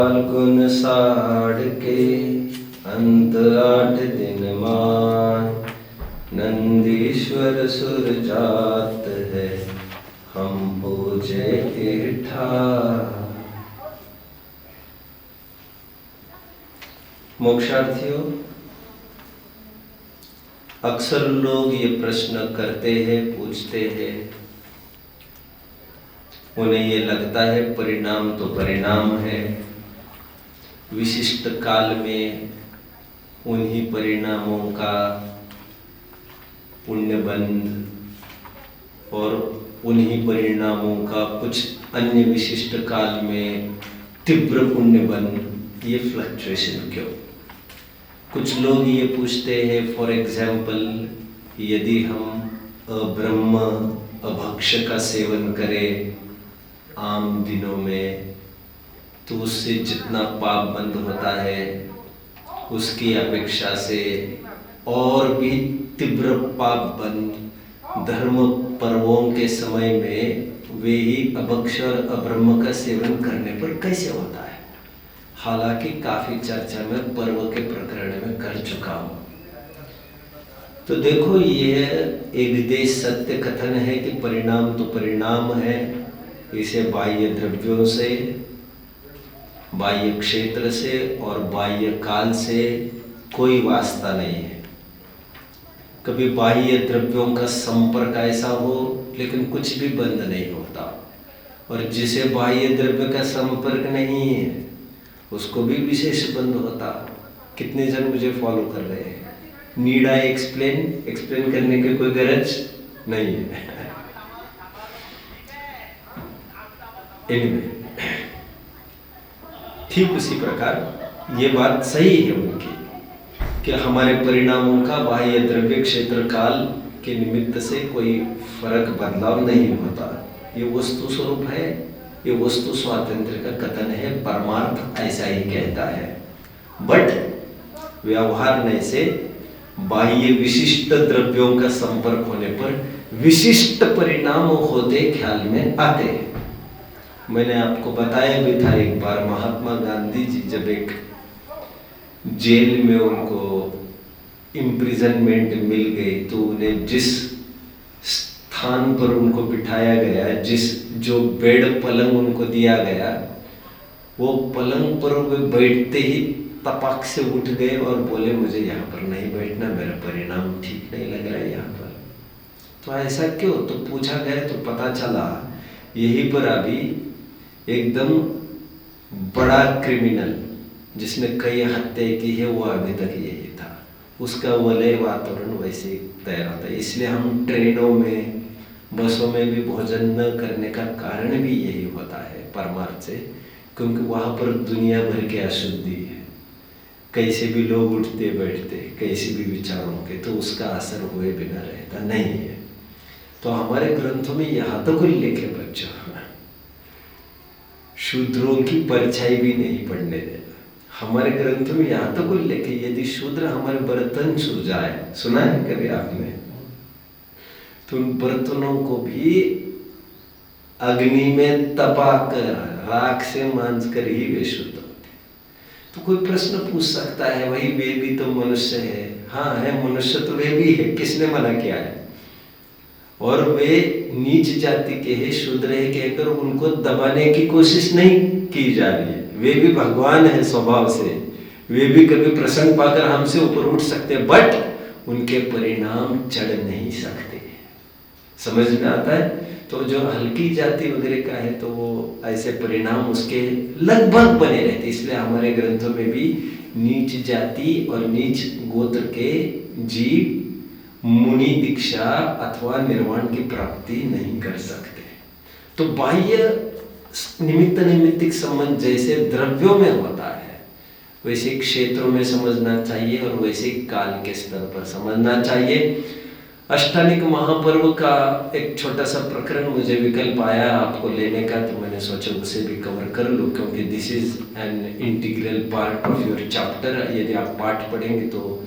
फाल्गुन साढ़ के अंत 8 दिन मान, नंदीश्वर सुर जात है हम पूजे ठार। मोक्षार्थियों, अक्सर लोग ये प्रश्न करते हैं, पूछते हैं। उन्हें ये लगता है परिणाम तो परिणाम है, विशिष्ट काल में उन्हीं परिणामों का पुण्यबंध और उन्हीं परिणामों का कुछ अन्य विशिष्ट काल में तीव्र पुण्यबंध, ये फ्लक्चुएशन क्यों? कुछ लोग ये पूछते हैं, फॉर एग्जाम्पल, यदि हम अब्रह्म अभक्ष्य का सेवन करें आम दिनों में, तो उससे जितना पाप बंद होता है उसकी अपेक्षा से और भी तीव्र पाप बंद धर्म पर्वों के समय में वे ही अभक्ष्य और अब्रह्म का सेवन करने पर कैसे होता है। हालांकि काफी चर्चा में पर्व के प्रकरण में कर चुका हूं। तो देखो, ये एक देश सत्य कथन है कि परिणाम तो परिणाम है। इसे बाह्य द्रव्यों से, बाह्य क्षेत्र से और बाह्य काल से कोई वास्ता नहीं है। कभी बाह्य द्रव्यों का संपर्क ऐसा हो लेकिन कुछ भी बंद नहीं होता, और जिसे बाह्य द्रव्य का संपर्क नहीं है उसको भी विशेष बंद होता। कितने जन मुझे फॉलो कर रहे हैं? नीड आई एक्सप्लेन करने की कोई गरज नहीं है। Anyway, ठीक उसी प्रकार ये बात सही है उनकी कि हमारे परिणामों का बाह्य द्रव्य क्षेत्र काल के निमित्त से कोई फर्क बदलाव नहीं होता। ये वस्तु स्वरूप है, ये वस्तु स्वातंत्र्य का कथन है। परमार्थ ऐसा ही कहता है। बट व्यवहार में से बाह्य विशिष्ट द्रव्यों का संपर्क होने पर विशिष्ट परिणाम होते ख्याल में आते हैं। मैंने आपको बताया भी था एक बार, महात्मा गांधी जी जब एक जेल में उनको इम्प्रिजनमेंट मिल गई, तो उन्हें जिस स्थान पर उनको बिठाया गया, जो बेड पलंग उनको दिया गया, वो पलंग पर वे बैठते ही तपाक से उठ गए और बोले, मुझे यहाँ पर नहीं बैठना, मेरा परिणाम ठीक नहीं लग रहा है यहाँ पर। तो ऐसा क्यों? तो पूछा गया तो पता चला यहीं पर अभी एकदम बड़ा क्रिमिनल जिसने कई हत्या की है वो अभी तक यही था। उसका वलय वातावरण वैसे ही तैयार होता है। इसलिए हम ट्रेनों में, बसों में भी भोजन न करने का कारण भी यही होता है परमार्थ से, क्योंकि वहाँ पर दुनिया भर की अशुद्धि है। कैसे भी लोग उठते बैठते, कैसे भी विचारों के, तो उसका असर हुए बिना रहता नहीं है। तो हमारे ग्रंथों में यहाँ तक उल्लेख है बच्चों, शूद्रों की परछाई भी नहीं पड़ने देना। हमारे ग्रंथों में यहाँ तक उल्लेख है, यदि शूद्र हमारे बर्तन छू जाए, सुना है कभी आपने, तो उन बर्तनों को भी अग्नि में तपाकर राख से मांझ कर ही वे शुद्ध होते। तो कोई प्रश्न पूछ सकता है, वही वे भी तो मनुष्य है। हाँ है, मनुष्य तो वे भी है, किसने मना किया है? और वे नीच जाति के हैं, शूद्र है कहकर उनको दबाने की कोशिश नहीं की जा रही है। वे भी भगवान है स्वभाव से, वे भी कभी प्रसन्न पाकर हमसे ऊपर उठ सकते, बट उनके परिणाम चढ़ नहीं सकते। समझ में आता है? तो जो हल्की जाति वगैरह का है तो वो ऐसे परिणाम उसके लगभग बने रहते। इसलिए हमारे ग्रंथों में भी नीच जाति और नीच गोत्र के जीव मुनि दीक्षा अथवा निर्वाण की प्राप्ति नहीं कर सकते। तो बाह्य निमित्त नैमित्तिक संबंध जैसे द्रव्यों में होता है, वैसे क्षेत्रों में समझना चाहिए और वैसे काल के स्तर पर समझना चाहिए। अष्टानिक महापर्व का एक छोटा सा प्रकरण मुझे विकल्प आया आपको लेने का, तो मैंने सोचा उसे भी कवर कर लूँ, क्योंकि this is an integral part of your chapter. यदि आप पाठ पढ़ेंगे तो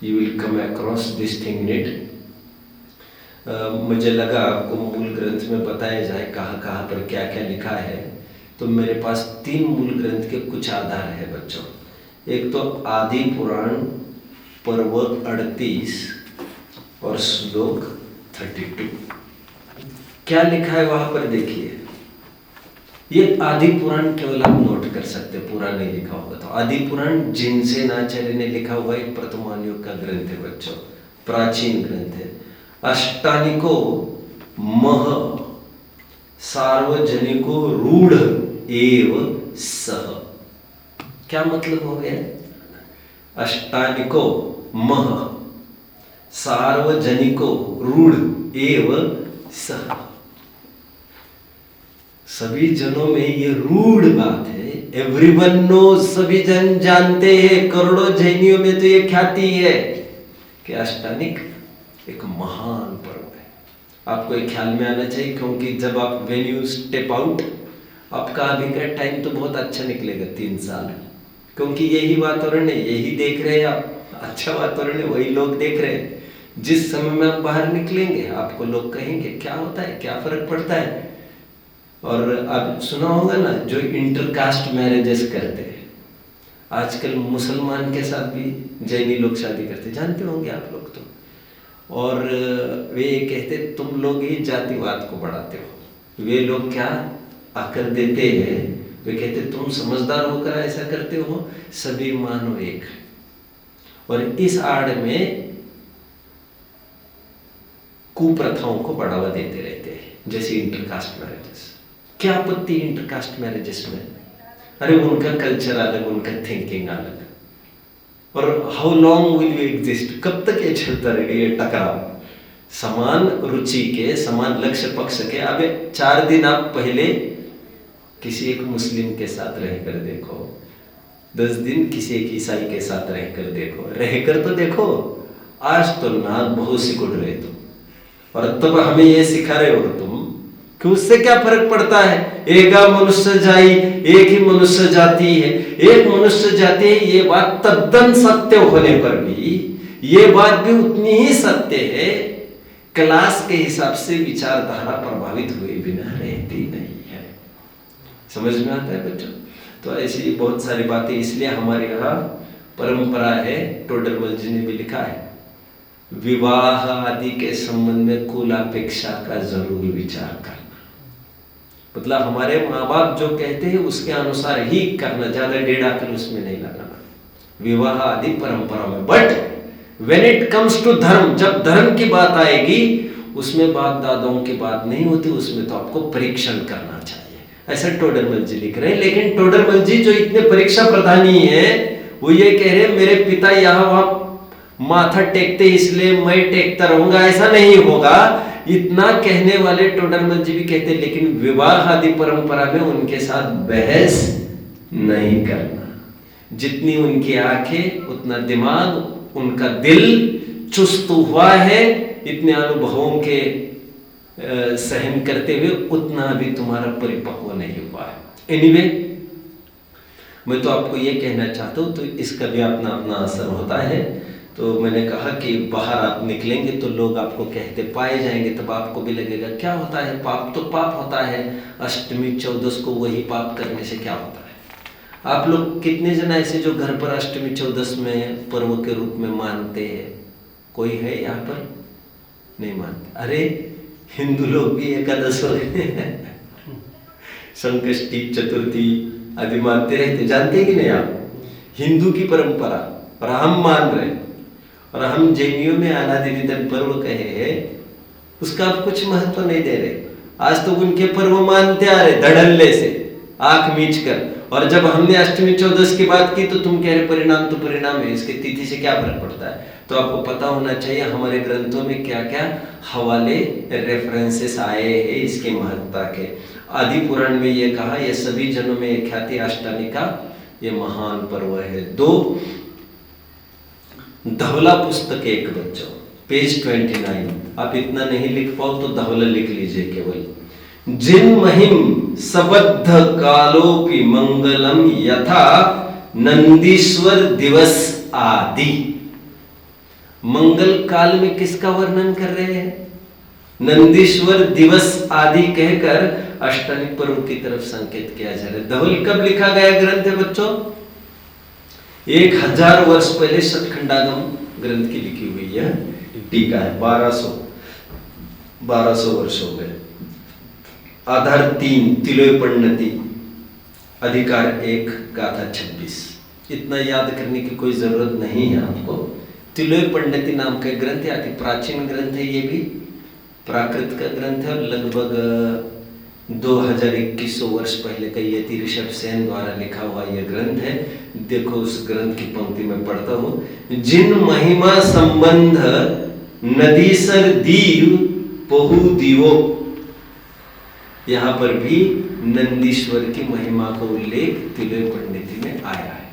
you will come across this thing in it। मुझे लगा आपको मूल ग्रंथ में बताया जाए कहाँ कहाँ पर क्या क्या लिखा है। तो मेरे पास 3 मूल ग्रंथ के कुछ आधार है बच्चों। एक तो आदि पुराण पर्व 38 और श्लोक 32। क्या लिखा है वहां पर देखिए। ये आदि पुराण केवल आप नोट कर सकते, पूरा नहीं लिखा होगा तो। आदि पुराण जिनसेनाचार्य ने लिखा हुआ एक प्रथम युग का ग्रंथ है बच्चों, प्राचीन ग्रंथ है। अष्टानिको मह सार्वजनिको रूढ़ एव सह। क्या मतलब हो गया? अष्टानिको मह सार्वजनिको रूढ़ एव सह। सभी जनों में ये रूढ़ बात है, एवरीवन नोज, सभी जन जानते हैं, करोड़ों जैनियों में तो ये ख्याति है कि अष्टानिक एक महान पर्व है। आपको एक ख्याल में आना चाहिए, क्योंकि जब आप व्हेन यू स्टेप आउट, आपका अभी का टाइम तो बहुत अच्छा निकलेगा 3 साल, क्योंकि यही वातावरण है, यही देख रहे हैं आप, अच्छा वातावरण है, वही लोग देख रहे हैं। जिस समय में आप बाहर निकलेंगे आपको लोग कहेंगे क्या होता है, क्या फर्क पड़ता है। और आप सुना होगा ना, जो इंटरकास्ट मैरिजेस करते हैं, आजकल मुसलमान के साथ भी जैनी लोग शादी करते, जानते होंगे आप लोग तो। और वे कहते तुम लोग ही जातिवाद को बढ़ाते हो। वे लोग क्या आकर देते हैं, वे कहते तुम समझदार होकर ऐसा करते हो, सभी मानो एक। और इस आड़ में कुप्रथाओं को बढ़ावा देते रहते हैं, जैसे इंटरकास्ट मैरिजेस। क्या आपत्ति इंटरकास्ट मैरिजेस में? अरे उनका कल्चर अलग, उनका थिंकिंग अलग। और how long will you exist, कब तक ये चलता रहेगा ये टकराव? समान रुचि के, समान लक्ष्य पक्ष के। अब 4 दिन आप पहले किसी एक मुस्लिम के साथ रहकर देखो, 10 दिन किसी एक ईसाई के साथ रहकर देखो, रहकर तो देखो। आज तो नाक बहुत सिकुड़ रहे तुम, और तब हमें ये सिखा रहे हो तुम कि उससे क्या फर्क पड़ता है। एक मनुष्य जाई, एक ही मनुष्य जाति है, एक मनुष्य जाति है। ये बात तद्दन सत्य होने पर भी, ये बात भी उतनी ही सत्य है, क्लास के हिसाब से विचारधारा प्रभावित हुए बिना रहती नहीं है। समझ में आता है बच्चों? तो ऐसी बहुत सारी बातें, इसलिए हमारे यहाँ परंपरा है, टोडरमल जी ने भी लिखा है, विवाह आदि के संबंध में कुलापेक्षा का जरूर विचार करना। मतलब हमारे माँ बाप जो कहते हैं उसके अनुसार ही करना, ज्यादा डेढ़ आकर उसमें नहीं लगाना विवाह आदि परंपरा में। But when it comes to dharma, जब धर्म की बात आएगी उसमें बाप दादाओं की बात नहीं होती, उसमें तो आपको परीक्षण करना चाहिए। ऐसा टोडरमल जी लिख रहे हैं। लेकिन टोडरमल जी जो इतने परीक्षा प्रधानी है, वो ये कह रहे मेरे पिता यहाँ वहां माथा टेकते इसलिए मैं टेकता रहूंगा, ऐसा नहीं होगा। इतना कहने वाले टोडरमल जी भी कहते, लेकिन विवाह आदि परंपरा में उनके साथ बहस नहीं करना। जितनी उनकी आंखें उतना दिमाग, उनका दिल चुस्त हुआ है, इतने अनुभवों के सहन करते हुए उतना भी तुम्हारा परिपक्व नहीं हुआ है। एनीवे, मैं तो आपको ये कहना चाहता हूँ, तो इसका भी अपना अपना असर होता है। तो मैंने कहा कि बाहर आप निकलेंगे तो लोग आपको कहते पाए जाएंगे, तब आपको भी लगेगा क्या होता है, पाप तो पाप होता है, अष्टमी 14 को वही पाप करने से क्या होता है। आप लोग कितने जन ऐसे जो घर पर अष्टमी 14 में पर्व के रूप में मानते हैं? कोई है यहाँ पर? नहीं मानते। अरे हिंदू लोग भी एकादश हो संकष्टी चतुर्थी आदि मानते रहते, जानते हैं कि नहीं आप? हिंदू की परंपरा, और हम मान रहे, और हम जैनियों में अनादि निधन पर्व कहे हैं, उसका आप कुछ महत्व नहीं दे रहे। आज तो उनके पर्व मानते आ रहे धड़ल्ले से, आंख मीच कर। और जब हमने अष्टमी 14 की बात की तो तुम कह रहे परिणाम तो परिणाम है, इसके तिथि से क्या फर्क पड़ता है। तो आपको पता होना चाहिए हमारे ग्रंथों में क्या क्या हवाले, रेफरेंसेस आए हैं इसके महत्ता के। आदि पुराण में ये कहा, ये सभी जनों में ख्याति अष्टमी का ये महान पर्व है। 2 धवला पुस्तक एक बच्चों, पेज 29। आप इतना नहीं लिख पाओ तो धवला लिख लीजिए केवल। जिन महिम सबद्ध कालोपि मंगलम यथा नंदीश्वर दिवस आदि। मंगल काल में किसका वर्णन कर रहे हैं? नंदीश्वर दिवस आदि कहकर अष्टानिक पर्व की तरफ संकेत किया जा रहा है। धवल कब लिखा गया ग्रंथ है बच्चों? 1000 वर्ष पहले सतखंडागम ग्रंथ की लिखी हुई है टीका है। 1200 वर्ष हो गए। आधार 3 तिलोय पंडिती, अधिकार 1 गाथा 26। इतना याद करने की कोई जरूरत नहीं है आपको। तिलोय पंडिती नाम का ग्रंथ है, अति प्राचीन ग्रंथ है। ये भी प्राकृत का ग्रंथ है और लगभग 2100 वर्ष पहले का यति ऋषभ सेन द्वारा लिखा हुआ यह ग्रंथ है। देखो उस ग्रंथ की पंक्ति में पढ़ता हूं। जिन महिमा संबंध नदीसर दीव बहु दीवो, यहां पर भी नंदीश्वर की महिमा का उल्लेख तिलोय पंडिती में आया है।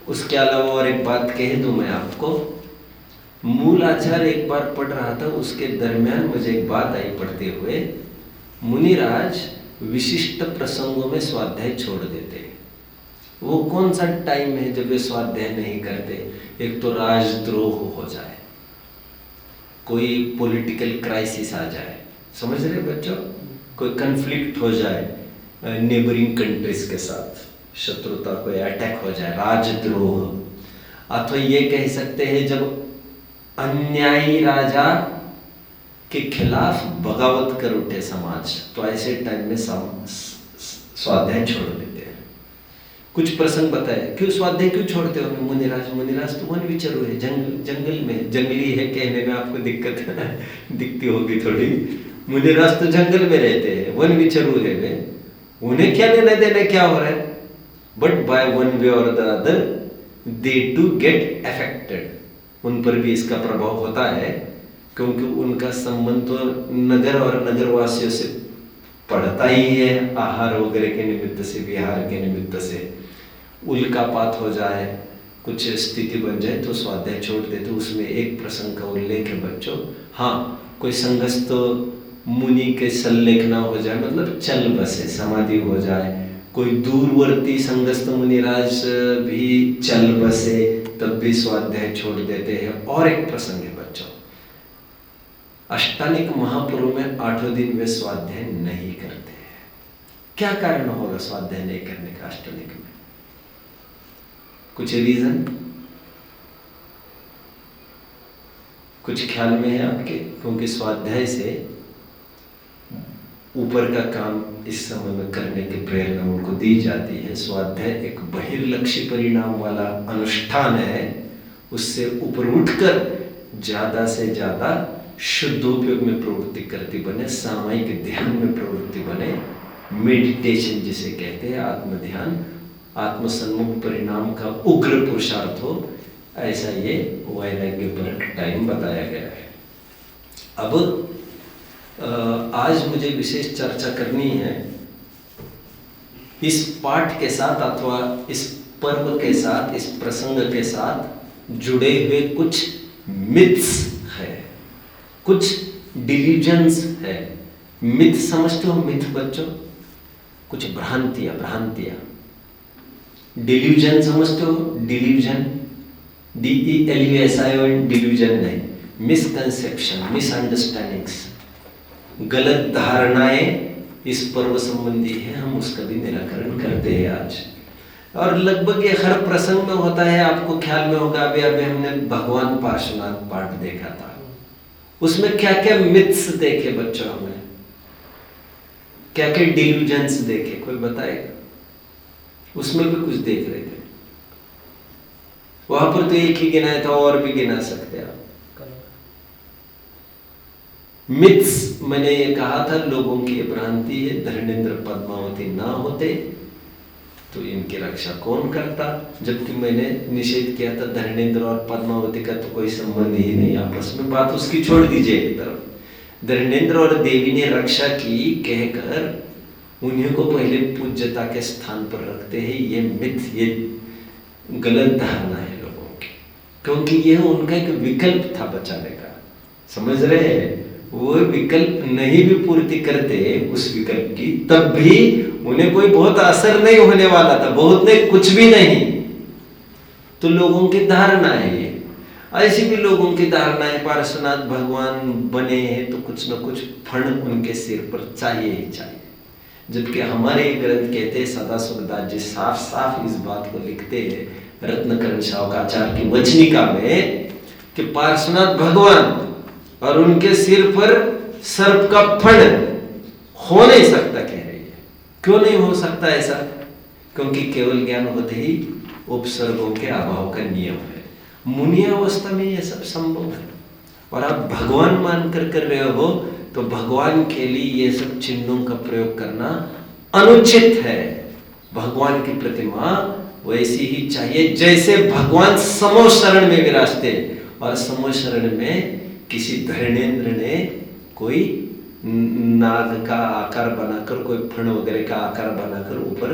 उसके अलावा और एक बात कह दूं मैं आपको, मूल आचार्य एक बार पढ़ रहा था, उसके दरमियान मुझे एक बात आई पढ़ते हुए। मुनिराज विशिष्ट प्रसंगों में स्वाध्याय छोड़ देते। वो कौन सा टाइम है जब वे स्वाध्याय नहीं करते? एक तो राजद्रोह हो जाए, कोई पॉलिटिकल क्राइसिस आ जाए, समझ रहे बच्चों, कोई कंफ्लिक्ट हो जाए नेबरिंग कंट्रीज के साथ, शत्रुता, कोई अटैक हो जाए, राजद्रोह। अथवा ये कह सकते हैं जब अन्यायी राजा के खिलाफ बगावत कर उठे समाज, तो ऐसे टाइम में स्वाध्याय छोड़ देते हैं। कुछ प्रसंग बताए। क्यों स्वाध्याय क्यों छोड़ते हो मुनिराज तो वन विचरु है, जंगल में, जंगली है कहने में आपको दिक्कत दिखती होगी थोड़ी। मुनिराज तो जंगल में रहते हैं, वन विचरु है वे, उन्हें क्या लेना देना क्या हो रहा है। बट बाय वन वे और the other they to get affected, उन पर भी इसका प्रभाव होता है, क्योंकि उनका संबंध तो नगर और नगरवासियों से पड़ता ही है, आहार वगैरह के निमित्त से, विहार के निमित्त से। उल्कापात हो जाए, कुछ स्थिति बन जाए तो स्वाध्याय छोड़ देते। उसमें एक प्रसंग का उल्लेख है बच्चों। हाँ, कोई संगस्त मुनि के सल्लेख ना हो जाए, मतलब चल बसे, समाधि हो जाए, कोई दूरवर्ती संगस्त मुनिराज भी चल बसे, तब भी स्वाध्याय छोड़ देते हैं। और एक प्रसंग है बच्चों, अष्टानिक महापर्व में 8 दिन वे स्वाध्याय नहीं करते हैं। क्या कारण होगा स्वाध्याय नहीं करने का अष्टानिक में? कुछ रीजन, कुछ ख्याल में है आपके? क्योंकि स्वाध्याय से ऊपर का काम इस समय में करने की प्रेरणा उनको दी जाती है। स्वाध्याय एक बहिर्लक्ष्य परिणाम वाला अनुष्ठान है। उससे ऊपर उठकर ज्यादा से ज्यादा शुद्धोपयोग में प्रवृत्ति करती बने, सामायिक ध्यान में प्रवृत्ति बने, मेडिटेशन जिसे कहते हैं, आत्मध्यान, आत्मसन्मुख परिणाम का उग्र पुरुषार्थ हो, ऐसा ये वैराग्य पर टाइम बताया गया है। अब आज मुझे विशेष चर्चा करनी है इस पाठ के साथ अथवा इस पर्व के साथ, इस प्रसंग के साथ जुड़े हुए कुछ मिथ्स है, कुछ डिल्यूजन्स है। मिथ समझते हो? मिथ बच्चों, कुछ भ्रांतियां। डिल्यूजन समझते हो? डिल्यूजन, DELUSION, डिल्यूजन नहीं, मिसकंसेप्शन, मिसअंडरस्टैंडिंग्स, गलत धारणाएं इस पर्व संबंधी है। हम उसका भी निराकरण करते हैं आज। और लगभग ये हर प्रसंग में होता है। आपको ख्याल में होगा, अभी हमने भगवान पार्श्वनाथ पाठ देखा था, उसमें क्या क्या मिथ्स देखे बच्चों, हमने क्या क्या डिल्यूजन्स देखे, कोई बताएगा? उसमें भी कुछ देख रहे थे। वहां पर तो एक ही गिनाया था, और भी गिना सकते हैं आप। मिथ्स मैंने ये कहा था, लोगों की ये भ्रांति है, धरणेन्द्र पद्मावती ना होते तो इनकी रक्षा कौन करता। जबकि मैंने निषेध किया था धरणेन्द्र और पद्मावती का तो कोई संबंध ही नहीं, आपस में बात उसकी छोड़ दीजिए एक तरफ। धरणेन्द्र और देवी ने रक्षा की कहकर उन्हीं को पहले पूज्यता के स्थान पर रखते हैं। ये मिथ, ये गलत धारणा है लोगों की, क्योंकि यह उनका एक विकल्प था बचाने का, समझ रहे हैं? वो विकल्प नहीं भी पूर्ति करते उस विकल्प की, तब भी उन्हें कोई बहुत असर नहीं होने वाला था, बहुत नहीं, कुछ भी नहीं। तो लोगों की धारणा है ये। ऐसी भी लोगों की धारणा है पार्श्वनाथ भगवान बने हैं तो कुछ न कुछ फण उनके सिर पर चाहिए ही चाहिए। जबकि हमारे ग्रंथ कहते हैं, सदा सुखदास जी साफ साफ इस बात को लिखते हैं रत्नकरण शावकाचार्य की वचनिका में कि पार्श्वनाथ भगवान और उनके सिर पर सर्प का फण हो नहीं सकता, कह रही है। क्यों नहीं हो सकता ऐसा? क्योंकि केवल ज्ञान होते ही उपसर्गों के अभाव का नियम है। मुनि अवस्था में यह सब संभव है, और आप भगवान मानकर कर रहे हो तो भगवान के लिए ये सब चिन्हों का प्रयोग करना अनुचित है। भगवान की प्रतिमा वैसी ही चाहिए जैसे भगवान समो शरण में विराजते, और समो शरण में किसी धर्मेंद्र ने कोई नाग का आकार बनाकर, कोई फण वगैरह का आकार बनाकर ऊपर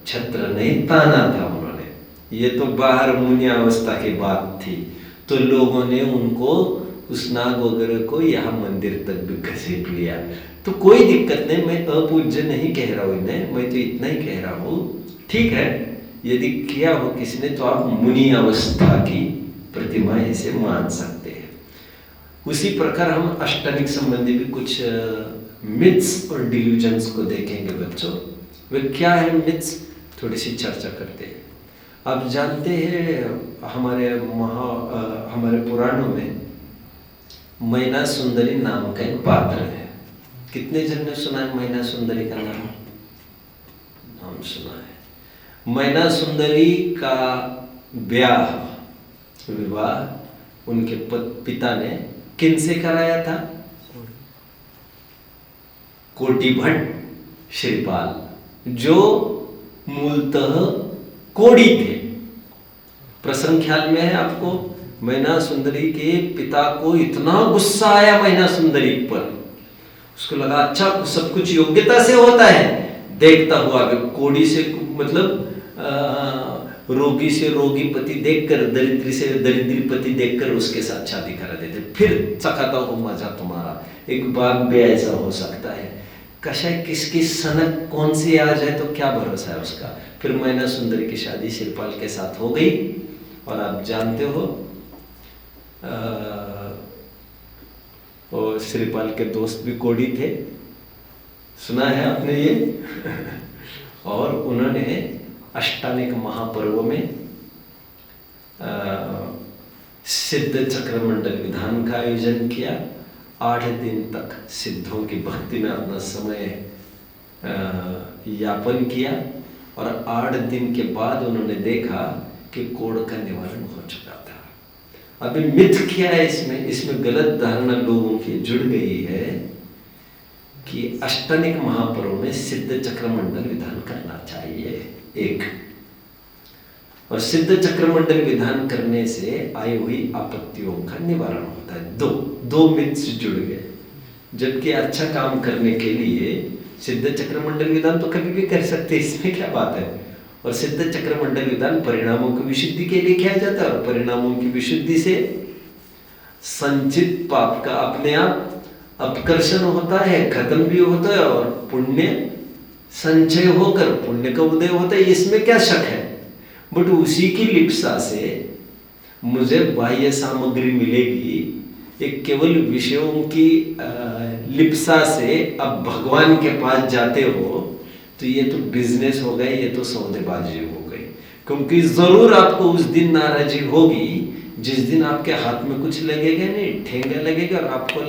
छत्र नहीं ताना था उन्होंने। ये तो बाहर मुनि अवस्था की बात थी, तो लोगों ने उनको उस नाग वगैरह को यहाँ मंदिर तक भी घसीट लिया। तो कोई दिक्कत नहीं, मैं अपूज्य नहीं कह रहा हूँ इन्हें, मैं तो इतना ही कह रहा हूँ, ठीक है यदि किया हो किसी ने तो आप मुनि अवस्था की प्रतिमा ऐसे मान सकते हैं। उसी प्रकार हम अष्टांगिक संबंधी भी कुछ मिथ्स और डिल्यूजन्स को देखेंगे बच्चों। वे क्या है मिथ्स, थोड़ी सी चर्चा करते हैं। आप जानते हैं हमारे पुराणों में मैना सुंदरी नाम का एक पात्र है। कितने जन ने सुना है मैना सुंदरी का नाम सुना है? मैना सुंदरी का विवाह उनके पिता ने किन से कराया था? कोटि भट्ट श्रीपाल, जो मूलतः कोड़ी थे। प्रसंग ख्याल में है आपको? मैना सुंदरी के पिता को इतना गुस्सा आया मैना सुंदरी पर, उसको लगा अच्छा सब कुछ योग्यता से होता है। देखता हुआ कोड़ी से मतलब रोगी से रोगी पति देखकर, दरिद्री से दरिद्री पति देखकर उसके साथ शादी करा देते। फिर चखाता हो मजा तुम्हारा। एक बात भी ऐसा हो सकता है, कशाय किसकी सनक कौन सी आ जाए तो क्या भरोसा है उसका। फिर मैना सुंदरी की शादी शिवपाल के साथ हो गई, और आप जानते हो और श्रीपाल के दोस्त भी कोड़ी थे, सुना है आपने ये? और उन्होंने अष्टानिक महापर्व में सिद्ध चक्रमंडल विधान का आयोजन किया। 8 दिन तक सिद्धों की भक्ति में अपना समय यापन किया, और 8 दिन के बाद उन्होंने देखा कि कोढ़ का निवारण हो चुका था। अभी मिथ क्या है इसमें गलत धारणा लोगों की जुड़ गई है कि अष्टानिक महापर्व में सिद्ध चक्रमंडल विधान करना चाहिए एक, और सिद्ध चक्रमंडल विधान करने से आई हुई आपत्तियों का निवारण होता है। दो मिथ्स जुड़ गए। जबकि अच्छा काम करने के लिए सिद्ध चक्रमंडल विधान तो कभी भी कर सकते, इसमें क्या बात है। और सिद्ध चक्रमंडल विधान परिणामों की विशुद्धि के लिए किया जाता है, और परिणामों की विशुद्धि से संचित पाप का अपने आप अपकर्षण होता है, खत्म भी होता है, और पुण्य संचय होकर पुण्य का उदय होता है। इसमें क्या शक है? बट उसी की लिप्सा से मुझे बाह्य सामग्री मिलेगी, एक केवल विषयों की लिप्सा से अब भगवान के पास जाते हो तो ये तो बिजनेस हो गई, ये तो सौदेबाजी हो गई। क्योंकि जरूर आपको उस दिन नाराजगी होगी जिस दिन आपके हाथ में कुछ लगेगा नहीं, ठेंगा लगेगा, और आपको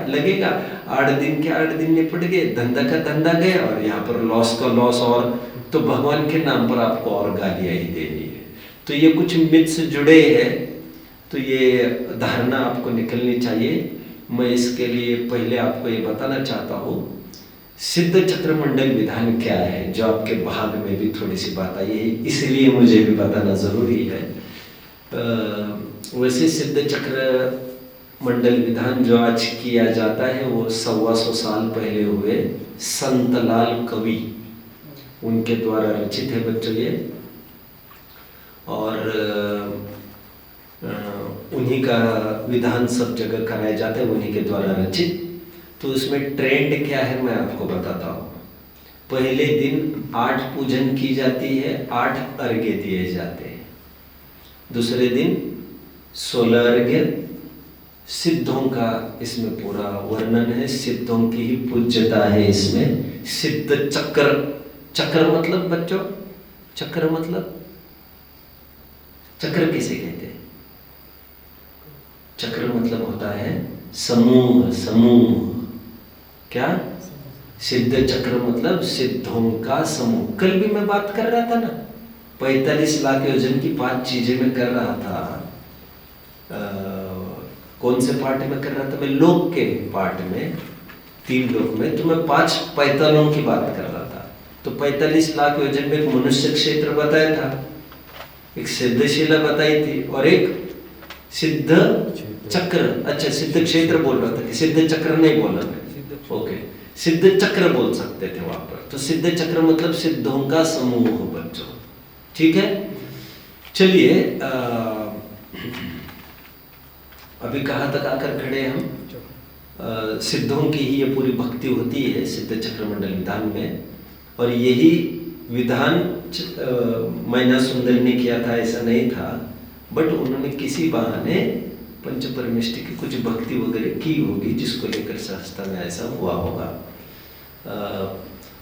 लगेगा 8 दिन के 8 दिन निपट गए, धंधा का धंधा गया, और यहाँ पर लॉस का लॉस, और तो भगवान के नाम पर आपको और गालियाँ ही देनी है। तो ये कुछ मिथ्स जुड़े हैं, तो ये धारणा आपको निकलनी चाहिए। मैं इसके लिए पहले आपको ये बताना चाहता हूँ सिद्ध चक्रमंडल विधान क्या है, जो आपके भाग में भी थोड़ी सी बात आई है, इसलिए मुझे भी बताना जरूरी है। वैसे सिद्ध चक्र मंडल विधान जो आज किया जाता है वो 125 साल पहले हुए संतलाल कवि उनके द्वारा रचित है बच्चों ये, और उन्हीं का विधान सब जगह कराया जाता है, उन्हीं के द्वारा रचित। तो उसमें ट्रेंड क्या है मैं आपको बताता हूँ। पहले दिन 8 पूजन की जाती है, 8 अर्घ्य दिए जाते हैं। दूसरे दिन 16 अर्घ्य, सिद्धों का इसमें पूरा वर्णन है, सिद्धों की ही पूज्यता है इसमें। सिद्ध चक्र, चक्र मतलब बच्चों, चक्र मतलब, चक्र किसे कहते हैं? चक्र मतलब होता है समूह, समूह। क्या? सिद्ध चक्र मतलब सिद्धों का समूह। कल भी मैं बात कर रहा था ना, 45 लाख योजन की 5 चीजें मैं कर रहा था। कौन से पार्ट में कर रहा था मैं? लोक के पार्ट में, 3 लोक में। तो मैं 5 पैतालों की बात कर रहा था। तो 45 लाख योजन में एक मनुष्य क्षेत्र बताया था, एक सिद्धशिला बताई थी, और एक सिद्ध चक्र। अच्छा, सिद्ध क्षेत्र बोल रहा था कि सिद्ध चक्र नहीं बोला मैं। ओके, सिद्ध चक्र बोल सकते थे वहां पर। तो सिद्ध चक्र मतलब सिद्धों का समूह बच्चों, ठीक है। चलिए, अभी कहाँ तक आकर खड़े हम? सिद्धों की ही ये पूरी भक्ति होती है सिद्ध चक्र मंडल विधान में। और यही विधान मैना सुंदर ने किया था ऐसा नहीं था, बट उन्होंने किसी बहाने पंच परमेष्टि की कुछ भक्ति वगैरह की होगी, जिसको लेकर सहजता में ऐसा हुआ होगा।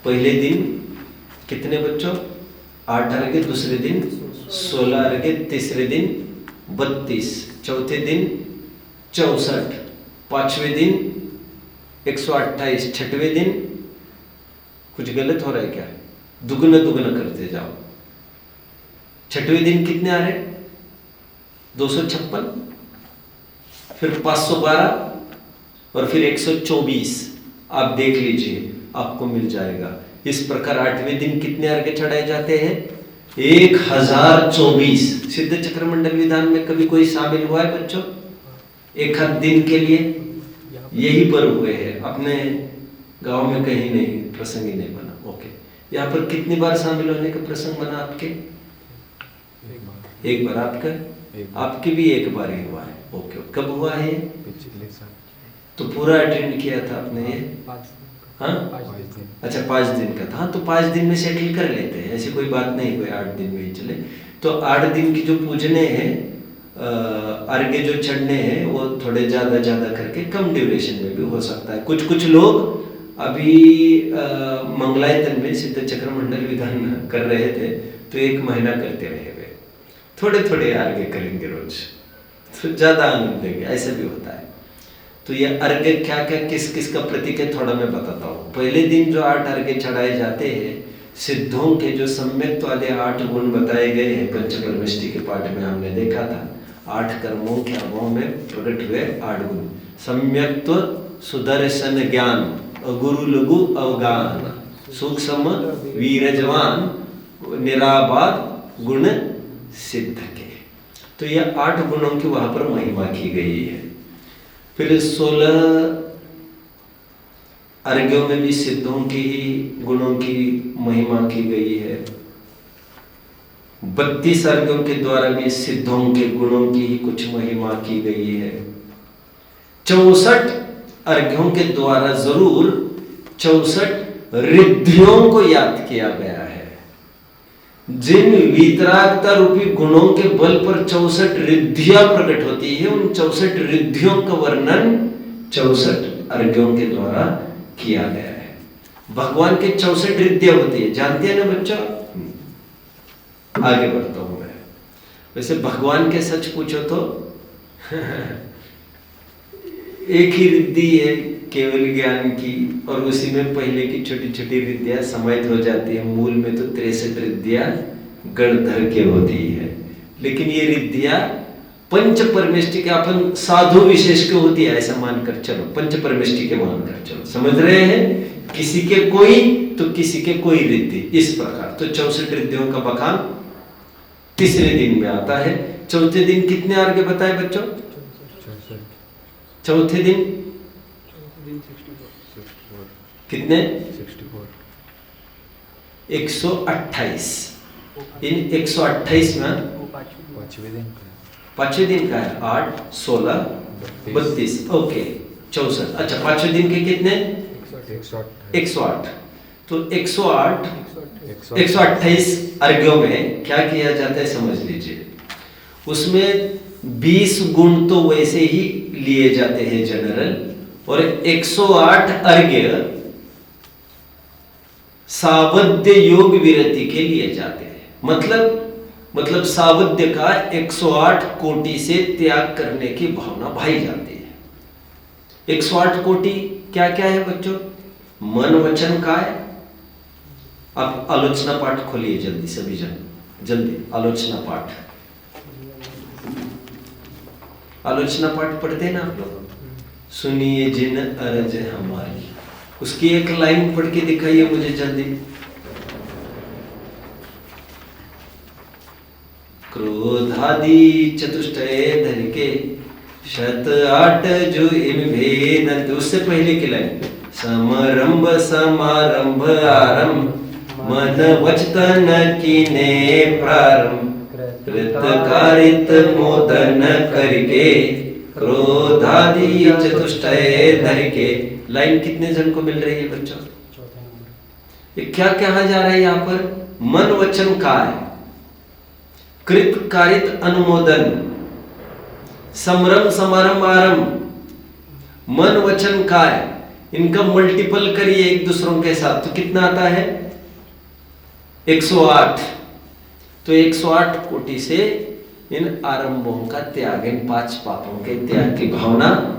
पहले दिन कितने बच्चों? 8 अर्घ्य, दूसरे दिन 16 अर्घ्य, तीसरे दिन 32, चौथे दिन 64, 5वें दिन 128, 6वें दिन कुछ गलत हो रहा है क्या? दुगना दुगना करते जाओ। 6वें दिन कितने आ रहे? 256, फिर 512 और फिर 124। आप देख लीजिए, आपको मिल जाएगा। इस प्रकार 8वें दिन कितने अर्घ्य चढ़ाए जाते हैं? 1024। सिद्ध चक्र मंडल विधान में कभी कोई शामिल हुआ है बच्चों? एक आध दिन के लिए यही पर हुए हैं, अपने गांव में कहीं नहीं, प्रसंग ही नहीं बना। ओके, यहाँ पर कितनी बार शामिल होने का प्रसंग बना आपके? एक बार। आपका? आपके भी एक बार ही हुआ है। ओके, कब हुआ है? पिछले साल। तो पूरा अटेंड किया था आपने ये? हाँ, 5 दिन। अच्छा, 5 दिन का था। तो 5 दिन में सेटल कर लेते हैं, ऐसी कोई बात नहीं हुई 8 दिन में ही चले। तो 8 दिन की जो पूजने हैं, अर्घ्य जो चढ़ने हैं, वो थोड़े ज़्यादा करके कम ड्यूरेशन में भी हो सकता है। कुछ लोग अभी मंगलायतन में सिद्ध चक्र मंडल विधान कर रहे थे, तो 1 महीना करते रहे वे, थोड़े थोड़े अर्घ्य करेंगे रोज, तो ज़्यादा आनंद लेंगे, ऐसा भी होता है। तो ये अर्घ्य क्या क्या किस किस का प्रतीक है थोड़ा मैं बताता हूँ। पहले दिन जो 8 अर्घ्य चढ़ाए जाते हैं, सिद्धों के जो सम्यक वाले 8 गुण बताए गए हैं, पंच परमेष्टि के पाठ में हमने देखा था। 8 कर्मों के अभाव में प्रकट हुए 8 गुण। सम्यक्त्व, सुदर्शन ज्ञान, गुरु लघु अवगान, सूक्ष्म वीरजवान, निराबाद गुण सिद्ध के। तो ये 8 गुणों की वहां पर महिमा की गई है। फिर 16 अर्घ्यों में भी सिद्धों की गुणों की महिमा की गई है। 32 अर्घ्यों के द्वारा भी सिद्धों के गुणों की ही कुछ महिमा की गई है। 64 अर्घ्यों के द्वारा जरूर 64 रिद्धियों को याद किया गया है। जिन वीतरागता रूपी गुणों के बल पर 64 रिद्धियां प्रकट होती है, उन 64 रिद्धियों का वर्णन 64 अर्घ्यों के द्वारा किया गया है। भगवान के 64 रिद्धियां होती है, जानते हैं ना बच्चा? आगे बढ़ता हूं मैं। वैसे भगवान के सच पूछो तो एक ही रिद्धि है केवल ज्ञान की, और उसी में पहले की छोटी छोटी रिद्धियां समाहित हो जाती है। मूल में तो 63 रिद्धियां गणधर के होती है, लेकिन ये रिद्धियां पंच परमेष्टि के, अपन साधु विशेष के होती है ऐसा मानकर चलो, पंच परमेष्टि के मानकर चलो, समझ रहे हैं? किसी के कोई तो किसी के कोई रिद्धि, इस प्रकार। तो 64 रिद्धियों का बखान तीसरे दिन में आता है। चौथे दिन कितने अर्घ्य बताए बच्चों? चौथे दिन कितने? 128। इन 128 में 5वें दिन का है 8, 16, 32। ओके, 64। अच्छा, 5वें दिन के कितने? 108। तो 128 अर्घ्यों में क्या किया जाता है समझ लीजिए। उसमें 20 गुण तो वैसे ही लिए जाते हैं जनरल, और 108 अर्घ्य सावध्य योग विरति के लिए जाते हैं। मतलब सावध्य का 108 कोटि से त्याग करने की भावना भाई जाती है। 108 कोटि क्या क्या है बच्चों? मन वचन काय। आप आलोचना पाठ खोलिए जल्दी, सभी जन जल्दी आलोचना पाठ पढ़ते हैं ना आप लोग? सुनिए जिन अरज हमारी, उसकी एक लाइन पढ़ के दिखाइए मुझे जल्दी। क्रोधादि चतुष्टय धन के 108 जो इन भेद, उससे पहले की लाइन समरंभ समारंभ आरंभ मन वचतन कीने प्रारंभ कृत कारित मोदन करके क्रोधादि चतुष्टय धर के। लाइन कितने जन को मिल रही है बच्चों? ये क्या कहा जा रहा है यहाँ पर? मन वचन काय, कृत कारित अनुमोदन, समरम समारंभ आरंभ, मन वचन काय, इनका मल्टीपल करिए एक दूसरों के साथ तो कितना आता है? 108। तो 108 कोटि से इन आरंभों का त्याग, इन 5 पापों के त्याग की भावना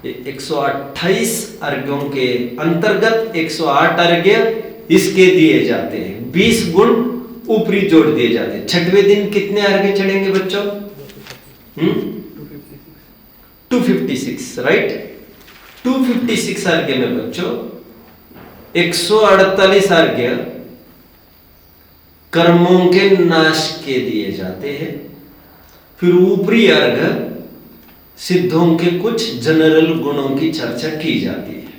128 अर्घ्यों के अंतर्गत 108 अर्घ्य इसके दिए जाते हैं। 20 गुण ऊपरी जोड़ दिए जाते हैं। 6वें दिन कितने अर्घ्य चढ़ेंगे बच्चों? 256, राइट? 256 अर्घ्य में बच्चों 148 अर्घ्य कर्मों के नाश के दिए जाते हैं। फिर ऊपरी अर्घ सिद्धों के कुछ जनरल गुणों की चर्चा की जाती है।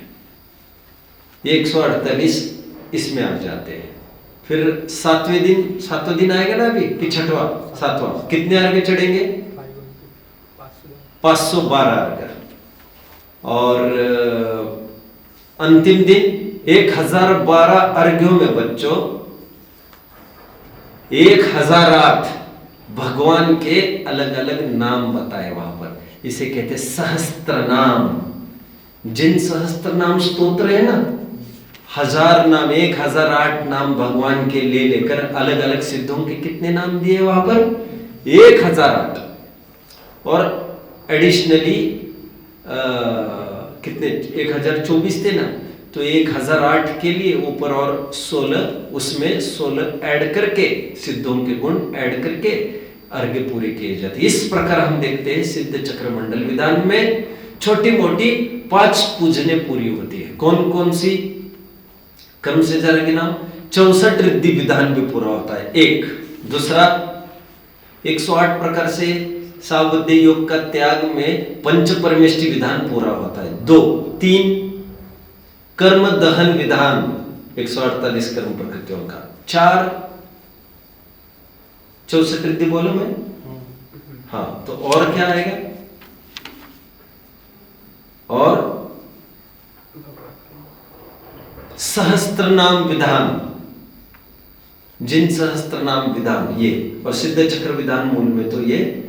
ये 148 इसमें आ जाते हैं। फिर 7वां दिन आएगा ना अभी कि 7वां, कितने अर्घ चढ़ेंगे? 512 अर्घ। और अंतिम दिन 1012 अर्घ्यों में बच्चों 1008 भगवान के अलग अलग नाम बताए वहां पर। इसे कहते सहस्त्र नाम। जिन सहस्त्र नाम स्तोत्र है ना, 1000 नाम, 1008 नाम भगवान के ले लेकर अलग अलग सिद्धों के कितने नाम दिए वहां पर? 1008। और एडिशनली कितने? 1024 थे ना, तो 1008 के लिए ऊपर और 16, उसमें 16 ऐड करके सिद्धों के गुण ऐड करके अर्घ्य पूरे किए जाते। इस प्रकार हम देखते हैं सिद्ध चक्र मंडल विधान में छोटी मोटी 5 पूजने पूरी होती है। कौन कौन सी? क्रम से जरा के नाम। 64 रिद्धि विधान भी पूरा होता है, एक। दूसरा 108 प्रकार से सावध्य योग का त्याग में पंच परमेष्टि विधान पूरा होता है, 2। 3 कर्म दहन विधान 148 कर्म प्रकृतियों का। 4 64 रिद्धि बोलो मैं? हाँ, तो और क्या आएगा? और सहस्त्र नाम विधान, जिन सहस्त्र नाम विधान ये, और सिद्ध चक्र विधान मूल में तो ये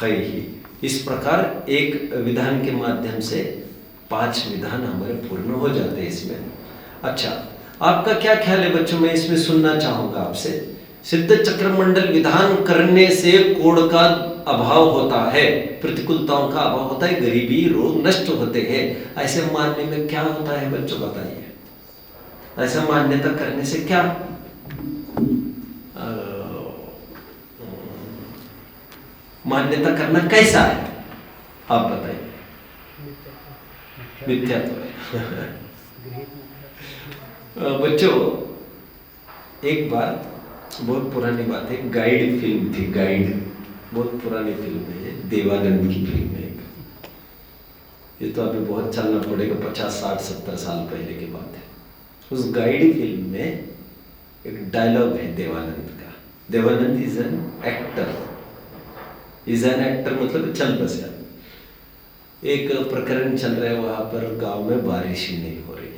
है ही। इस प्रकार एक विधान के माध्यम से 5 विधान हमारे पूर्ण हो जाते हैं इसमें। अच्छा, आपका क्या ख्याल है बच्चों? मैं इसमें सुनना चाहूंगा आपसे। सिद्ध चक्र मंडल विधान करने से कोढ़ का अभाव होता है, प्रतिकूलताओं का अभाव होता है, गरीबी रोग नष्ट होते हैं, ऐसे मानने में क्या होता है बच्चों बताइए? ऐसा मान्यता करने से क्या मान्यता करना कैसा है आप बताइए? मिथ्यात्व है। बच्चों, एक बार, बहुत पुरानी बात है, गाइड फिल्म थी, गाइड, बहुत पुरानी फिल्म है, देवानंद की फिल्म है। ये तो अभी बहुत चलना पड़ेगा, 50, 60, 70 साल पहले की बात है। उस गाइड फिल्म में एक डायलॉग है देवानंद का। देवानंद इज एन एक्टर, मतलब चल बसा। एक प्रकरण चल रहा है वहां पर, गांव में बारिश ही नहीं हो रही है।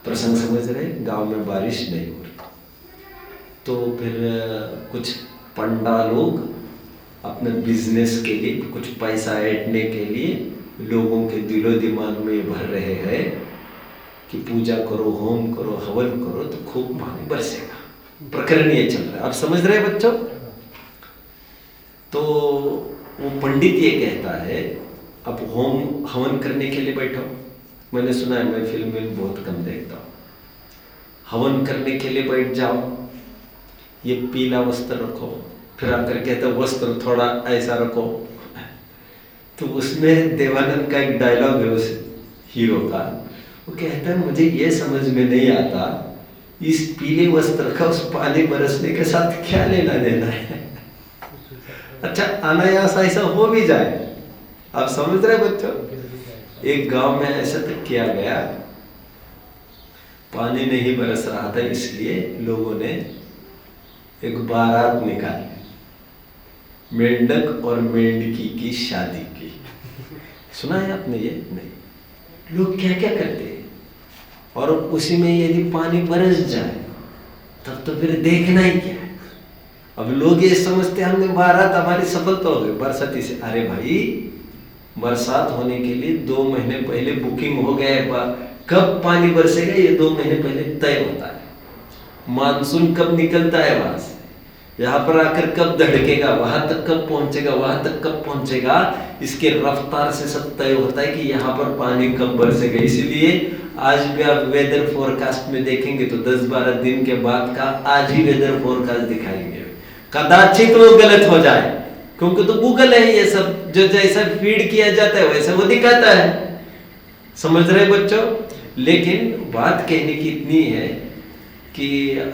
प्रसंग समझ रहे? गांव में बारिश नहीं हो रही, तो फिर कुछ पंडा लोग अपने बिजनेस के लिए, कुछ पैसा ऐंठने के लिए लोगों के दिलो दिमाग में भर रहे हैं कि पूजा करो, होम करो, हवन करो तो खूब पानी बरसेगा। प्रकरण ये चल रहा है, आप समझ रहे हैं बच्चों? तो वो पंडित ये कहता है अब होम हवन करने के लिए बैठो। मैंने सुना है, मैं फिल्म बहुत कम देखता हूँ। हवन करने के लिए बैठ जाओ, ये पीला वस्त्र रखो, फिर आकर कहते वस्त्र थोड़ा ऐसा रखो। तो उसमें देवानंद का एक डायलॉग है उस हीरो का, वो कहता है मुझे ये समझ में नहीं आता इस पीले वस्त्र का उस पानी बरसने के साथ क्या लेना देना है। अच्छा अनायास ऐसा हो भी जाए, आप समझ रहे बच्चों? एक गांव में ऐसा तक किया गया, पानी नहीं बरस रहा था इसलिए लोगों ने एक बारात निकाली, मेंढक और मेंढकी की शादी की। सुना है आपने ये? नहीं। लोग क्या क्या करते हैं, और उसी में यदि पानी बरस जाए तब तो फिर देखना ही क्या है। अब लोग ये समझते हमने बारात हमारी सफलता हो गई बरसाती से। अरे भाई, बरसात होने के लिए 2 महीने पहले बुकिंग हो गया है। कब पानी बरसेगा ये 2 महीने पहले तय होता है। मानसून कब निकलता है वहां से, यहाँ पर आकर कब धड़केगा, वहां तक कब पहुंचेगा, वहां तक कब पहुंचेगा, इसके रफ्तार से सब तय होता है कि यहाँ पर पानी कब बरसेगा। इसीलिए आज भी आप वेदर फोरकास्ट में देखेंगे तो 10-12 दिन के बाद का आज ही वेदर फोरकास्ट दिखाएंगे। कदाचित वो गलत हो जाए, क्योंकि तो गूगल है ये सब, जो जैसा फीड किया जाता है वैसा वो दिखाता है। समझ रहे बच्चों? लेकिन बात कहने की इतनी है कि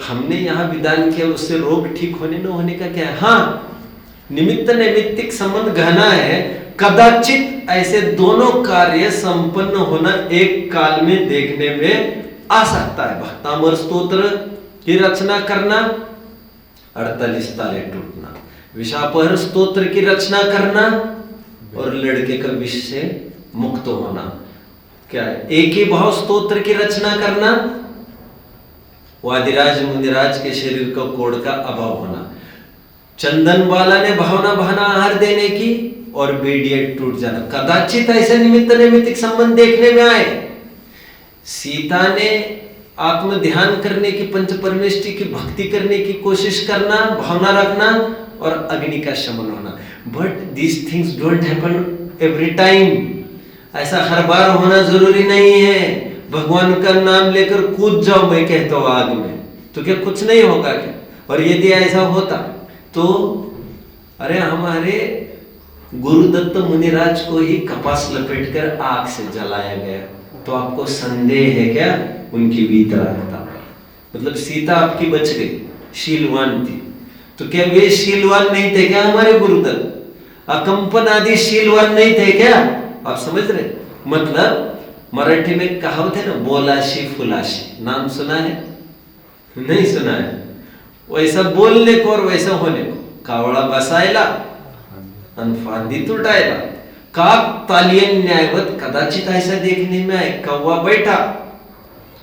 हमने यहाँ विधान किया, उससे रोग ठीक होने न होने का क्या है। हाँ, निमित्त नैमित्तिक संबंध गहना है। कदाचित ऐसे दोनों कार्य संपन्न होना एक काल में देखने में आ सकता है। भक्तामर स्तोत्र की रचना करना, 48 ताले टूटना, विशापहर स्तोत्र की रचना करना और लड़के का विष से मुक्त होना, क्या है? एक ही भाव स्तोत्र की रचना करना, वादिराज मुनिराज के शरीर का कोड़ का अभाव होना, चंदन वाला ने भावना बहाना आहार देने की और बेडिया टूट जाना। कदाचित ऐसे निमित्त नैमित्तिक संबंध देखने में आए। सीता ने आत्म ध्यान करने की, पंच परमेष्टि की भक्ति करने की कोशिश करना, भावना रखना और अग्नि का शमन होना। But these things don't happen every time. ऐसा हर बार होना जरूरी नहीं है। भगवान का नाम लेकर कूद जाओ, मैं कहता हूं आग में, तो क्या कुछ नहीं होगा क्या? और यदि ऐसा होता तो अरे हमारे गुरुदत्त मुनिराज को ही कपास लपेटकर आग से जलाया गया, तो आपको संदेह है क्या उनकी वीतरागता पर? मतलब सीता आपकी बच गई, शीलवान थी, तो क्या वे शीलवान नहीं थे क्या हमारे गुरुदत्त? अकंपन आदि शीलवान नहीं थे क्या? आप समझ रहे? मतलब मराठी में कहावत है ना, बोलाशी फुलाशी, नाम सुना है? नहीं सुना है? वैसा बोलने को और वैसा होने को, कावळा बसायला आणि फांदी तुटायला, काक तालियन न्यायवत। कदाचित ऐसा देखने में आए, कौवा बैठा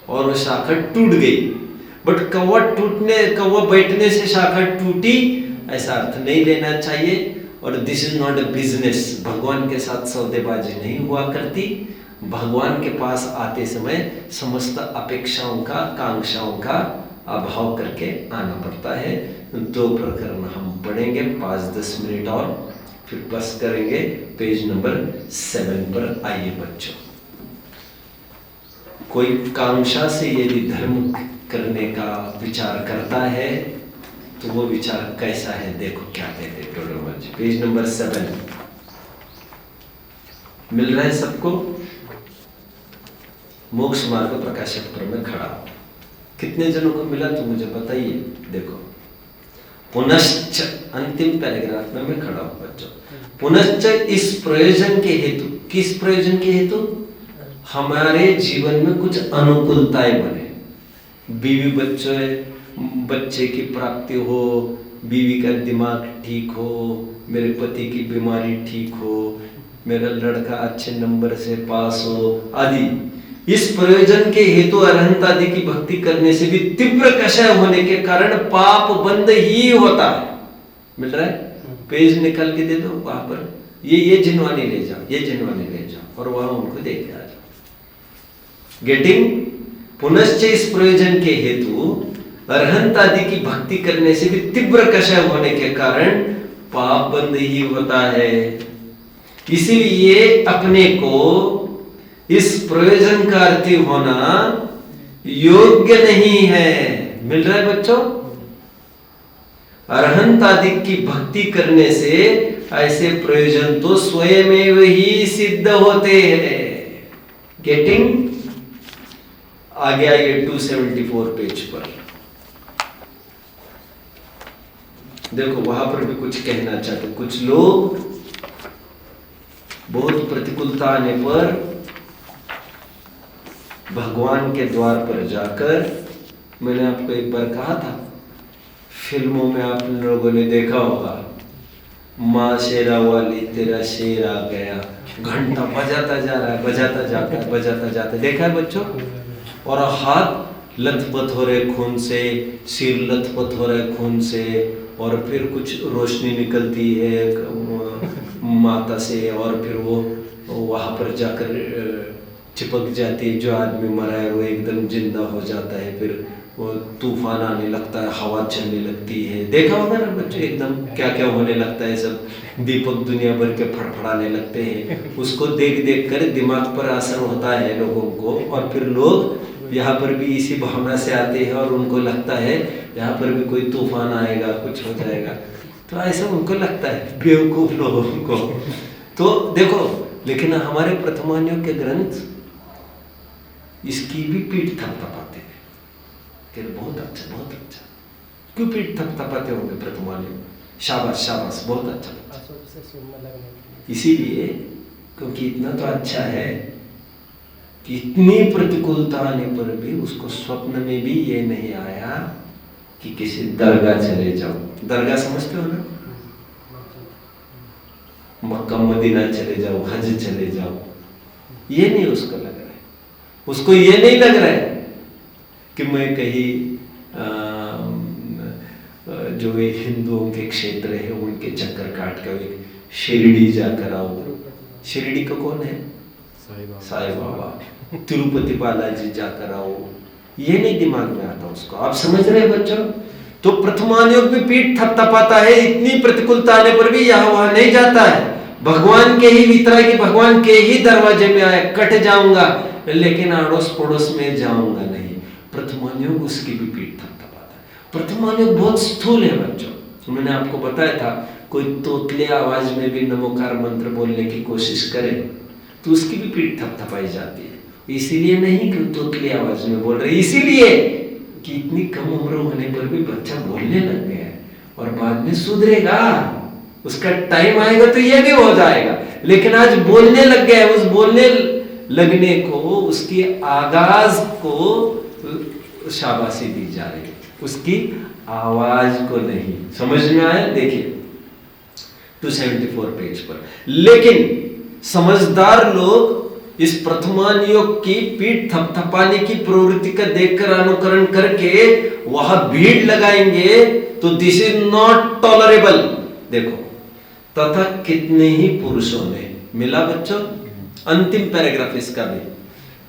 और वो शाखा टूट गई, बट कौवा बैठने से शाखा टूटी ऐसा अर्थ नहीं लेना चाहिए। और this is not a business. भगवान के साथ सौदेबाजी नहीं हुआ करती। भगवान के पास आते समय समस्त अपेक्षाओं का, कांक्षाओं का अभाव करके आना पड़ता है। 2 प्रकरण हम पढ़ेंगे 5-10 मिनट और फिर बस करेंगे। पेज नंबर 7 पर आइए बच्चों। कोई कांक्षा से यदि धर्म करने का विचार करता है तो वो विचार कैसा है, देखो क्या कहते हैं टोडरमल जी। पेज नंबर 7 मिल रहा है सबको? मोक्ष मार्ग प्रकाशक पर मैं खड़ा। कितने जनों को मिला तो मुझे बताइए। देखो, पुनश्च, अंतिम पैराग्राफ में मैं खड़ा हूं बच्चों। पुनश्च इस प्रयोजन के हेतु, किस प्रयोजन के हेतु? हमारे जीवन में कुछ अनुकूलताएं बने, बीवी बच्चे की प्राप्ति हो, बीवी का दिमाग ठीक हो, मेरे पति की बीमारी ठीक हो, मेरा लड़का अच्छे नंबर से पास हो आदि। इस प्रयोजन के हेतु अरहंत आदि की भक्ति करने से भी तीव्र कषय होने के कारण पाप बंद ही होता है। मिल रहा है? पेज निकाल के दे दो वहां पर, ये जिनवानी ले जाओ, ये जिनवानी ले जाओ और वहां उनको दे के आ जाओ। गेटिंग? पुनश्च इस प्रयोजन के हेतु अरहंत आदि की भक्ति करने से भी तीव्र कषाय होने के कारण पाप बंद ही होता है। इसीलिए अपने को इस प्रयोजन का अर्थी होना योग्य नहीं है। मिल रहा है बच्चों? अरहंत आदि की भक्ति करने से ऐसे प्रयोजन तो स्वयं ही सिद्ध होते हैं। गेटिंग? आगे आइए 274 पेज पर। देखो वहां पर भी कुछ कहना चाहते। कुछ लोग बहुत प्रतिकूलता आने पर भगवान के द्वार पर जाकर, मैंने आपको एक बार कहा था, फिल्मों में आप लोगों ने देखा होगा, माँ शेरा वाली तेरा शेर आ गया, घंटा बजाता जा रहा है, बजाता जाता है, बजाता जाता है, देखा है बच्चों? और हाथ लथपथ हो रहे खून से, सिर लथपथ हो रहे खून से, और फिर कुछ रोशनी निकलती है माता से, और फिर वो वहां पर जाकर चिपक जाती है। जो आदमी मरा है वो एकदम जिंदा हो जाता है, फिर वो तूफान आने लगता है, हवा चलने लगती है। देखा होगा ना बच्चों, एकदम क्या क्या होने लगता है, सब दीपक दुनिया भर के फड़फड़ाने लगते हैं। उसको देख देख कर दिमाग पर असर होता है लोगों को, और फिर लोग यहाँ पर भी इसी भावना से आते हैं और उनको लगता है यहाँ पर भी कोई तूफान आएगा, कुछ हो जाएगा। तो ऐसा उनको लगता है, बेवकूफ लोगों को। तो देखो, लेकिन हमारे प्रथमान्यों के ग्रंथ इसकी भी पीठ थपथपाते हैं कि बहुत अच्छा, बहुत अच्छा। क्यों पीठ थपथपाते होंगे प्रथमान्यों? शाबाश शाबाश, बहुत अच्छा। इसीलिए क्योंकि इतना तो अच्छा है कि इतनी प्रतिकूलता आने पर भी उसको स्वप्न में भी ये नहीं आया कि किसी दरगाह चले जाओ। दरगाह समझते हो ना? मक्का मदीना चले जाओ, हज चले जाओ, ये नहीं उसको लग रहा है। उसको ये नहीं लग रहा है कि मैं कहीं जो हिंदुओं के क्षेत्र है उनके चक्कर काट कर शिरडी जाकर आओ। शिरडी का कौन है? साईं बाबा। तिरुपति बालाजी जाकर आओ, ये नहीं दिमाग में आता उसको। आप समझ रहे हैं बच्चों? तो प्रथमान योग में पीठ थपथपाता है, इतनी प्रतिकूलता आने पर भी यहाँ वहां नहीं जाता है। भगवान के ही वितरा की, भगवान के ही दरवाजे में आए, कट जाऊंगा लेकिन अड़ोस पड़ोस में जाऊंगा नहीं। प्रथमान योग उसकी भी पीठ थपथपाता है। प्रथमान योग बहुत स्थूल है बच्चों। मैंने आपको बताया था, कोई तोतले आवाज में भी नमोकार मंत्र बोलने की कोशिश करे तो उसकी भी पीठ थपथपाई जाती है। इसीलिए नहीं कि तोतली आवाज में बोल रहे, इसीलिए कि इतनी कम उम्र होने पर भी बच्चा बोलने लग गया है और बाद में सुधरेगा, उसका टाइम आएगा तो ये भी हो जाएगा। लेकिन आज बोलने लग गया है, उस बोलने लगने को, उसकी आगाज को शाबाशी दी जा रही है, उसकी आवाज को नहीं। समझ में आया? देखिए 274 पेज पर। लेकिन समझदार लोग इस प्रथमान योग की पीठ थपथपाने की प्रवृत्ति का देखकर अनुकरण करके वहां भीड़ लगाएंगे तो दिस इज नॉट टॉलरेबल। देखो, तथा कितने ही पुरुषों ने, मिला बच्चों? अंतिम पैराग्राफ इसका भी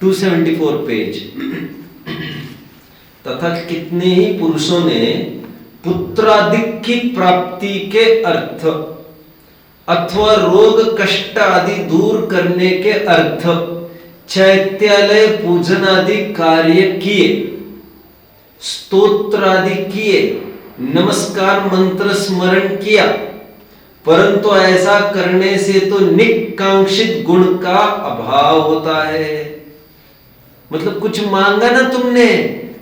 274 पेज। तथा कितने ही पुरुषों ने पुत्रादिक की प्राप्ति के अर्थ अथवा रोग कष्ट आदि दूर करने के अर्थ चैत्यालय पूजन आदि कार्य किए, स्तोत्र आदि किए, नमस्कार मंत्र स्मरण किया, परंतु ऐसा करने से तो निकांक्षित गुण का अभाव होता है। मतलब कुछ मांगा ना तुमने,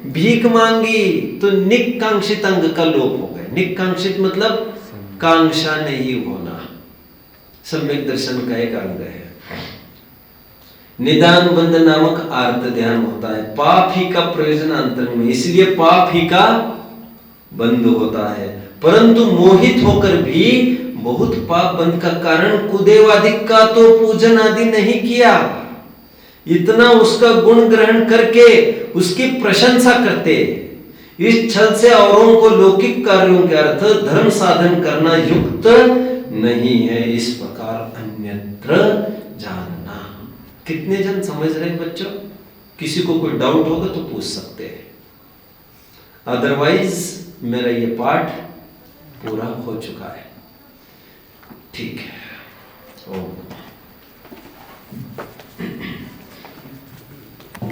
भीख मांगी तो निकांक्षित अंग का लोप हो गया। निकांक्षित मतलब कांक्षा नहीं होना, सम्यक दर्शन का एक अंग है। निदान बंद नामक आर्त ध्यान होता है। पाप ही का प्रयोजन अंतर में, इसलिए पाप ही का बंद होता है। परंतु मोहित होकर भी बहुत पाप बंद का कारण कुदेवादिक का तो पूजन आदि नहीं किया। इतना उसका गुण ग्रहण करके उसकी प्रशंसा करते, इस छल से औरों को लौकिक कार्यों के अर्थ धर्म साधन करना युक्त नहीं है, इस प्रकार अन्यत्र जानना। कितने जन समझ रहे हैं बच्चों? किसी को कोई डाउट होगा तो पूछ सकते हैं, अदरवाइज मेरा ये पाठ पूरा हो चुका है। ठीक है।